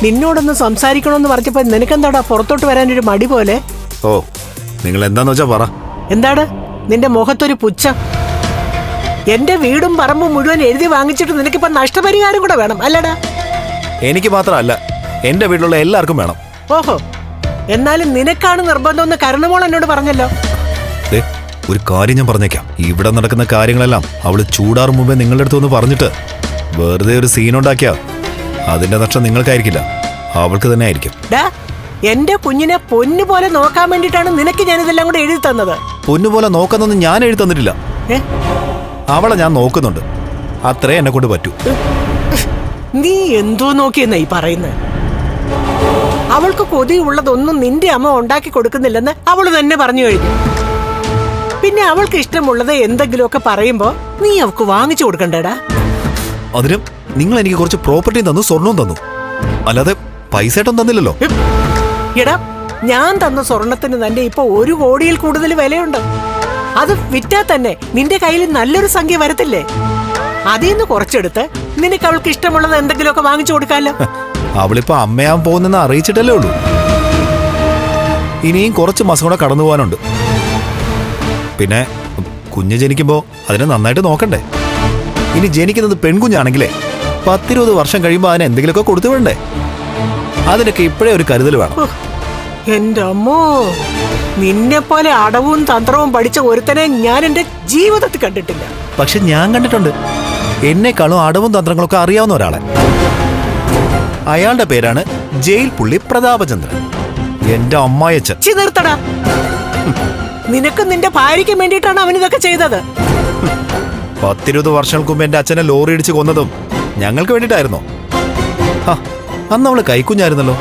നിന്നോടൊന്ന് സംസാരിക്കണമെന്ന് പറഞ്ഞപ്പോ നിനക്കെന്താടാ പുറത്തോട്ട് വരാനൊരു മടി പോലെ? ഓ, നിങ്ങൾ എന്താന്ന് വെച്ചാ പറ. എന്താണ് നിന്റെ മുഖത്തൊരു പുച്ഛം? എന്റെ വീടും പറമ്പും മുഴുവൻ എഴുതി വാങ്ങിച്ചിട്ട് നിനക്കിപ്പോ നഷ്ടപരിഹാരം കൂടെ വേണം അല്ലടാ? എനിക്ക് മാത്രമല്ല, എന്റെ വീട്ടിലുള്ള എല്ലാവർക്കും വേണം. ഓഹോ, എന്നാലും നിനക്കാണ് നിർബന്ധമെന്ന് കരുണമോൾ എന്നോട് പറഞ്ഞല്ലോ. ഒരു കാര്യം ഞാൻ പറഞ്ഞേക്കാം, ഇവിടെ നടക്കുന്ന കാര്യങ്ങളെല്ലാം അവള് ചൂടാറും മുമ്പേ നിങ്ങളുടെ അടുത്ത് ഒന്ന് പറഞ്ഞിട്ട് വെറുതെ ഒരു സീനുണ്ടാക്കിയാ അതിന്റെ നഷ്ടം നിങ്ങൾക്കായിരിക്കില്ല, അവൾക്ക് തന്നെ ആയിരിക്കും. എന്റെ കുഞ്ഞിനെ പൊന്നുപോലെ നോക്കാൻ വേണ്ടിട്ടാണ് നിനക്ക് ഞാനിതെല്ലാം കൂടെ എഴുതി തന്നത്. പൊന്നുപോലെ നോക്കുന്നൊന്നും ഞാൻ എഴുതി തന്നിട്ടില്ല. അവളെ ഞാൻ നോക്കുന്നുണ്ട്, അത്രേ എന്നെ കൊണ്ട് പറ്റൂ. നീ എന്തോ നോക്കിയെന്നാ ഈ പറയുന്നത്? അവൾക്ക് കൊതിയുള്ളതൊന്നും നിന്റെ അമ്മ ഉണ്ടാക്കി കൊടുക്കുന്നില്ലെന്ന് അവള് തന്നെ പറഞ്ഞു കഴിഞ്ഞു. പിന്നെ അവൾക്ക് ഇഷ്ടമുള്ളത് എന്തെങ്കിലുമൊക്കെ പറയുമ്പോ നീ അവൾക്ക് വാങ്ങിച്ചു കൊടുക്കണ്ടേടാ. അതിന് നിങ്ങൾ എനിക്ക് കുറച്ച് പ്രോപ്പർട്ടി തന്നു, സ്വർണവും തന്നു, അല്ലാതെ പൈസ ഏട്ടൻ തന്നില്ലല്ലോ. എടാ, ഞാൻ തന്ന സ്വർണത്തിന് തന്നെ ഇപ്പൊ 1 കോടിയിൽ കൂടുതൽ വിലയുണ്ട്. അത് വിറ്റാ തന്നെ നിന്റെ കയ്യിൽ നല്ലൊരു സംഖ്യ വരത്തില്ലേ? അതിന്ന് കുറച്ചെടുത്ത് നിനക്ക് അവൾക്ക് ഇഷ്ടമുള്ളത് എന്തെങ്കിലുമൊക്കെ വാങ്ങിച്ചു കൊടുക്കാമല്ലോ. അവളിപ്പോ അമ്മയാൻ പോകുന്നെന്ന് അറിയിച്ചിട്ടല്ലേ ഉള്ളൂ. ഇനിയും കുറച്ച് മാസം കൂടെ കടന്നു പോകാനുണ്ട്. പിന്നെ കുഞ്ഞ് ജനിക്കുമ്പോ അതിനെ നന്നായിട്ട് നോക്കണ്ടേ? ഇനി ജനിക്കുന്നത് പെൺകുഞ്ഞാണെങ്കിലേ 10-20 വർഷം കഴിയുമ്പോ അതിന് എന്തെങ്കിലുമൊക്കെ കൊടുത്തു വേണ്ടേ? അതിനൊക്കെ ഇപ്പോഴേ ഒരു കരുതൽ വേണം. എന്റെ അമ്മോ, നിന്നെ പോലെ അടവും തന്ത്രവും പഠിച്ച ഒരുത്തനെ ഞാൻ എന്റെ ജീവിതത്തിൽ കണ്ടിട്ടില്ല. പക്ഷെ ഞാൻ കണ്ടിട്ടുണ്ട്, എന്നെക്കാളും അടവും തന്ത്രങ്ങളൊക്കെ അറിയാവുന്ന ഒരാളെ. അയാളുടെ പേരാണ് ജയിൽ പുള്ളി പ്രതാപചന്ദ്രൻ, എന്റെ അമ്മായച്ചൻ. നിർത്തടാ, നിനക്ക് നിന്റെ ഭാര്യയ്ക്ക് വേണ്ടിയിട്ടാണ് അവൻ ഇതൊക്കെ ചെയ്തത്. 10-20 വർഷങ്ങൾക്ക് മുമ്പ് എന്റെ അച്ഛനെ ലോറി ഇടിച്ച് കൊന്നതും ഞങ്ങൾക്ക് വേണ്ടിയിട്ടായിരുന്നോ? അന്ന് അവള് കൈക്കുഞ്ഞായിരുന്നല്ലോ.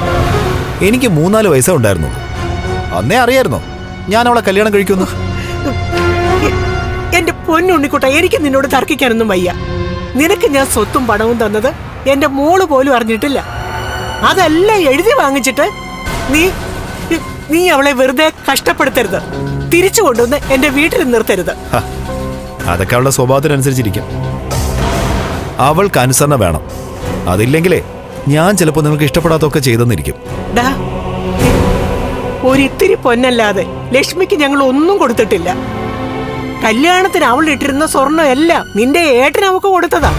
എനിക്ക് 3-4 വയസ്സേ ഉണ്ടായിരുന്നുള്ളൂ. അന്നേ അറിയായിരുന്നോ ഞാൻ അവളെ കല്യാണം കഴിക്കുന്നു? എന്റെ പൊന്നുണ്ണിക്കുട്ട, എനിക്ക് നിന്നോട് തർക്കിക്കാനൊന്നും വയ്യ. നിനക്ക് ഞാൻ സ്വത്തും പണവും തന്നത് എന്റെ മോള് പോലും അറിഞ്ഞിട്ടില്ല. അതെല്ലാം എഴുതി വാങ്ങിച്ചിട്ട് നീ അവളെ വെറുതെ കഷ്ടപ്പെടുത്തരുത്. തിരിച്ചു കൊണ്ടുവന്ന് എന്റെ വീട്ടിൽ നിർത്തരുത്. അതൊക്കെ അവളുടെ സ്വഭാവത്തിനനുസരിച്ചിരിക്കും. അവൾക്ക് അനുസരണ വേണം. അതില്ലെങ്കിലേ ഞാൻ ചിലപ്പോ നിങ്ങൾക്ക് ഇഷ്ടപ്പെടാത്തൊക്കെ ചെയ്തെന്നിരിക്കും. ഒരിത്തിരി പൊന്നല്ലാതെ ലക്ഷ്മിക്ക് ഞങ്ങൾ ഒന്നും കൊടുത്തിട്ടില്ല. കല്യാണത്തിന് അവൾ ഇട്ടിരുന്ന സ്വർണ്ണം എല്ലാം നിന്റെ ഏട്ടൻ അവൾക്ക് കൊടുത്തതാ.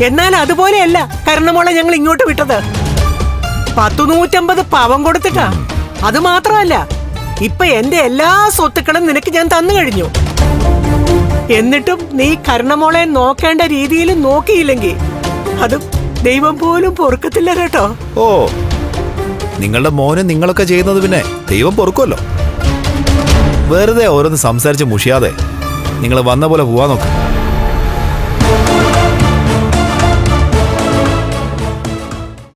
എന്നാൽ അതുപോലെയല്ല കരുണമോളെ ഞങ്ങൾ ഇങ്ങോട്ട് വിട്ടത്. 100-150 പവൻ കൊടുത്തിട്ടാ. അത് മാത്രമല്ല, ഇപ്പൊ എന്റെ എല്ലാ സ്വത്തുക്കളും നിനക്ക് ഞാൻ തന്നു കഴിഞ്ഞു. എന്നിട്ടും നീ കരുണമോളെ നോക്കേണ്ട രീതിയിൽ നോക്കിയില്ലെങ്കിൽ അത് ദൈവം പോലും പൊറുക്കത്തില്ല കേട്ടോ. ഓ, നിങ്ങളുടെ മോന് നിങ്ങളൊക്കെ ചെയ്യുന്നത് പിന്നെ ദൈവം പൊറുക്കുമല്ലോ. വെറുതെ ഓരോന്ന് സംസാരിച്ച് മുഷിയാതെ നിങ്ങൾ വന്ന പോലെ പോവാൻ നോക്ക്.